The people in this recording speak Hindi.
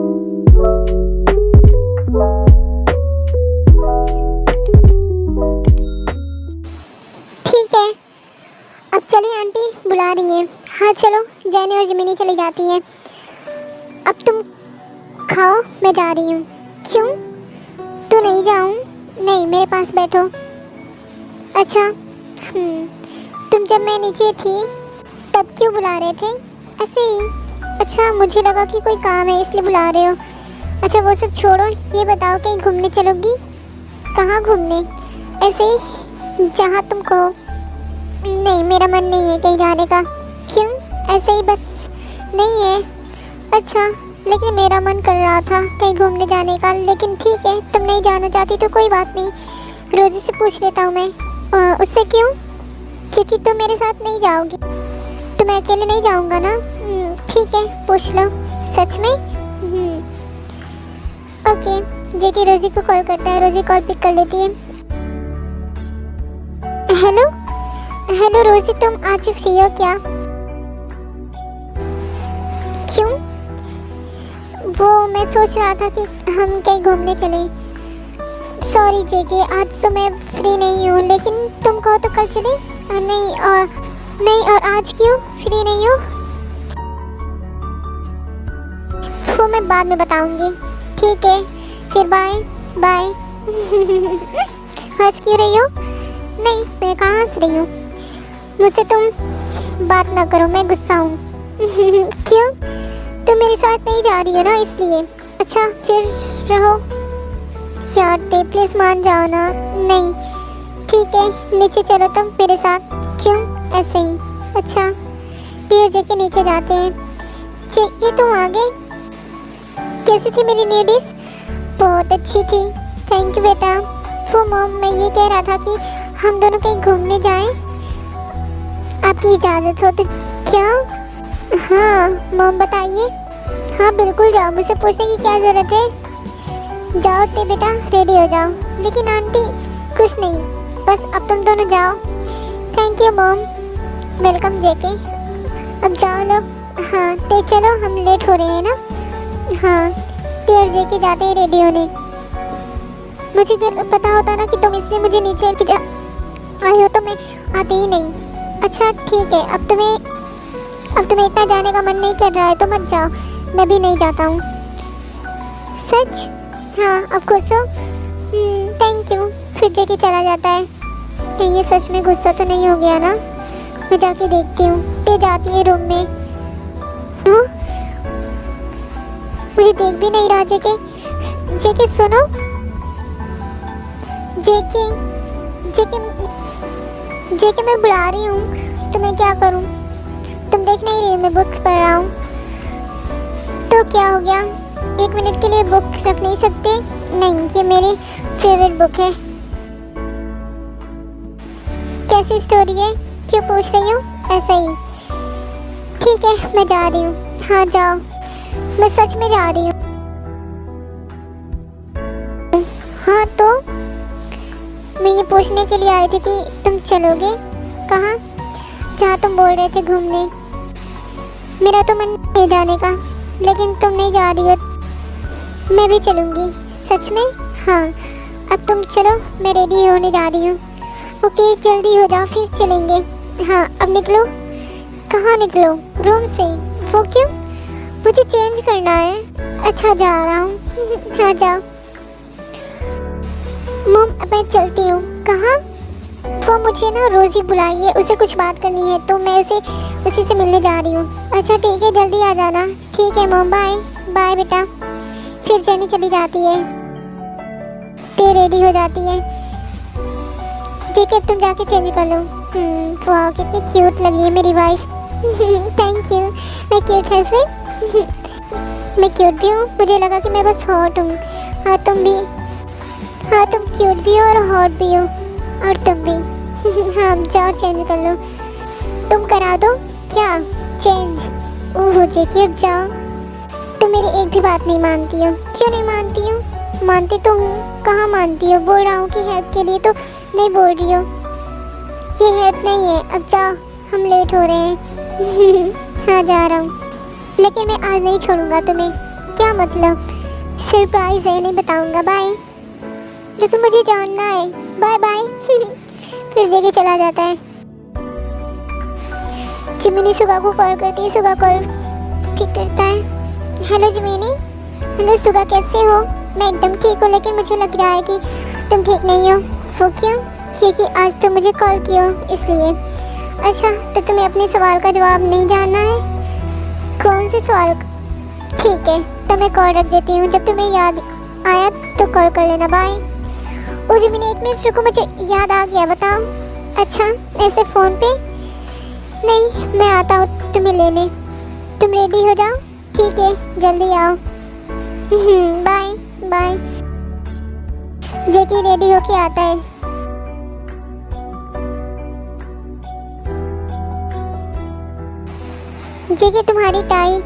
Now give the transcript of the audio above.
ठीक है, अब चलिए, आंटी बुला रही हैं। हाँ चलो, जैनी और जमीनी चली जाती हैं। अब तुम खाओ, मैं जा रही हूँ। क्यों? तो नहीं जाऊँ? नहीं, मेरे पास बैठो। अच्छा, तुम जब मैं नीचे थी तब क्यों बुला रहे थे? ऐसे ही। अच्छा, मुझे लगा कि कोई काम है इसलिए बुला रहे हो। अच्छा वो सब छोड़ो, ये बताओ कहीं घूमने चलोगी? कहाँ घूमने? ऐसे ही, जहाँ तुम कहो। नहीं, मेरा मन नहीं है कहीं जाने का। क्यों? ऐसे ही बस नहीं है। अच्छा, लेकिन मेरा मन कर रहा था कहीं घूमने जाने का, लेकिन ठीक है, तुम नहीं जाना चाहती तो कोई बात नहीं, रोजी से पूछ लेता हूँ मैं। उससे क्यों? क्योंकि तुम मेरे साथ नहीं जाओगी तो मैं अकेले नहीं जाऊँगा ना। ठीक है, पूछ लो। सच में? ओके, जेकी रोजी को कॉल करता है। रोजी कॉल पिक कर लेती है। हेलो हेलो रोजी, तुम आज फ्री हो क्या? क्यों? वो मैं सोच रहा था कि हम कहीं घूमने चलें। सॉरी जेके, आज तो मैं फ्री नहीं हूँ, लेकिन तुम कहो तो कल चलें। नहीं, और आज क्यों फ्री नहीं हो? वो मैं बाद में बताऊंगी। ठीक है, फिर बाय बाय। हंस क्यों रही हो? नहीं, मैं कहाँ हंस रही हूँ। मुझसे तुम बात ना करो, मैं गुस्सा हूँ। क्यों? तुम मेरे साथ नहीं जा रही हो ना, इसलिए। अच्छा फिर रहो यार, प्लीज मान जाओ ना। नहीं, ठीक है, नीचे चलो तुम मेरे साथ। क्यों? ऐसे ही। अच्छा, फिर जेके नीचे जाते हैं। जेके तुम आ गए? कैसी थी मेरी न्यू डिश? बहुत अच्छी थी, थैंक यू बेटा। वो मॉम, मैं ये कह रहा था कि हम दोनों कहीं घूमने जाएं, आपकी इजाज़त हो तो? क्या? हाँ मॉम बताइए। हाँ बिल्कुल जाओ, मुझसे पूछने की क्या ज़रूरत है। जाओ ते बेटा, रेडी हो जाओ। लेकिन आंटी कुछ नहीं, बस अब तुम दोनों जाओ। Thank you mom. वेलकम जेके। अब जाओ लोग। हाँ ते चलो, हम लेट हो रहे हैं ना। हाँ, ते और जेके जाते हैं रेडी होने। मुझे पता होता ना कि तुम इसलिए मुझे नीचे आई हो तो मैं आती ही नहीं। अच्छा ठीक है, अब तुम्हें इतना जाने का मन नहीं कर रहा है तो मत जाओ, मैं भी नहीं जाता हूँ। सच? हाँ, अब खुश हो? Thank you. फिर जेके चला जाता है। कहीं ये सच में गुस्सा तो नहीं हो गया ना? मैं जाके देखती हूँ। ते जाती है रूम में। हाँ? मुझे देख भी नहीं रहा जेके। जेके सुनो। जेके मैं बुला रही हूँ, तो मैं क्या करूँ? तुम देख नहीं रही, मैं बुक्स पढ़ रहा हूँ। तो क्या हो गया? 1 मिनट के लिए बुक रख नहीं सकते? नहीं, ये मेरी फेवरेट बुक है। कैसी स्टोरी है? क्यों पूछ रही हो? ऐसा ही। ठीक है, मैं जा रही हूँ। हाँ जाओ, मैं सच में जा रही हूँ। हाँ तो मैं ये पूछने के लिए आई थी कि तुम चलोगे? कहाँ? जहाँ तुम बोल रहे थे घूमने। मेरा तो मन नहीं जाने का, लेकिन तुम नहीं जा रही हो, मैं भी चलूँगी। सच में? हाँ, अब तुम चलो, मैं रेडी होने जा रही हूँ। ओके, जल्दी हो जाओ, फिर चलेंगे। हाँ, अब निकलो। कहाँ निकलो? रूम से। वो क्यों? मुझे चेंज करना है। अच्छा, जा रहा हूँ। हाँ जाओ। मम, अब मैं चलती हूँ। कहाँ? वो मुझे ना रोज़ी बुलाई है, उसे कुछ बात करनी है, तो मैं उसी से मिलने जा रही हूँ। अच्छा ठीक है, जल्दी आ जाना। ठीक है मम, बाय बाय बेटा। फिर जेनी चली जाती है। ते रेडी हो जाती है। ठीक है, तुम जाके चेंज कर लो। वाह, कितनी क्यूट लग रही है मेरी वाइफ। Thank you. मैं क्यूट है से? मैं क्यूट भी हूँ? मुझे लगा कि मैं बस हॉट हूँ। हाँ तुम भी। हाँ, तुम क्यूट भी हो और हॉट भी हो। और तुम भी। हाँ, जाओ चेंज कर लो। तुम करा दो क्या चेंज? ओह जेकी, अब जाओ। तुम मेरी एक भी बात नहीं मानती हो। क्यों नहीं मानती हो? मानती तो हूँ। कहाँ मानती हो? बोल रहा हूँ कि हेल्प के लिए, तो नहीं बोल रही हो। ये हेल्प नहीं है, अब जाओ, हम लेट हो रहे हैं। हाँ जा रहा हूँ, लेकिन मैं आज नहीं छोड़ूंगा तुम्हें। क्या मतलब? सरप्राइज है, नहीं बताऊंगा, बाय। लेकिन मुझे जानना है, बाय बाय। फिर जगह चला जाता है। जिमिनी सुगा को कॉल करती है, सुगा कॉल ठीक करता है। Hello Gemini. हेलो सुगा, कैसे हो? मैं एकदम ठीक हूँ, लेकिन मुझे लग रहा है कि तुम ठीक नहीं हो। वो क्यों? क्योंकि आज तुम मुझे कॉल किया इसलिए। अच्छा, तो तुम्हें अपने सवाल का जवाब नहीं जानना है? कौन से सवाल? ठीक है, तो मैं कॉल रख देती हूँ। जब तुम्हें याद आया तो कॉल कर लेना, बाय। ओ जिमिनी, 1 मिनट रुको, मुझे याद आ गया, बताओ। अच्छा, ऐसे फ़ोन पे? नहीं, मैं आता हूँ तुम्हें लेने। तुम रेडी हो जाओ। ठीक है, जल्दी आओ। Bye bye. जेकी रेडी होके आता है। जेकी, तुम्हारी टाई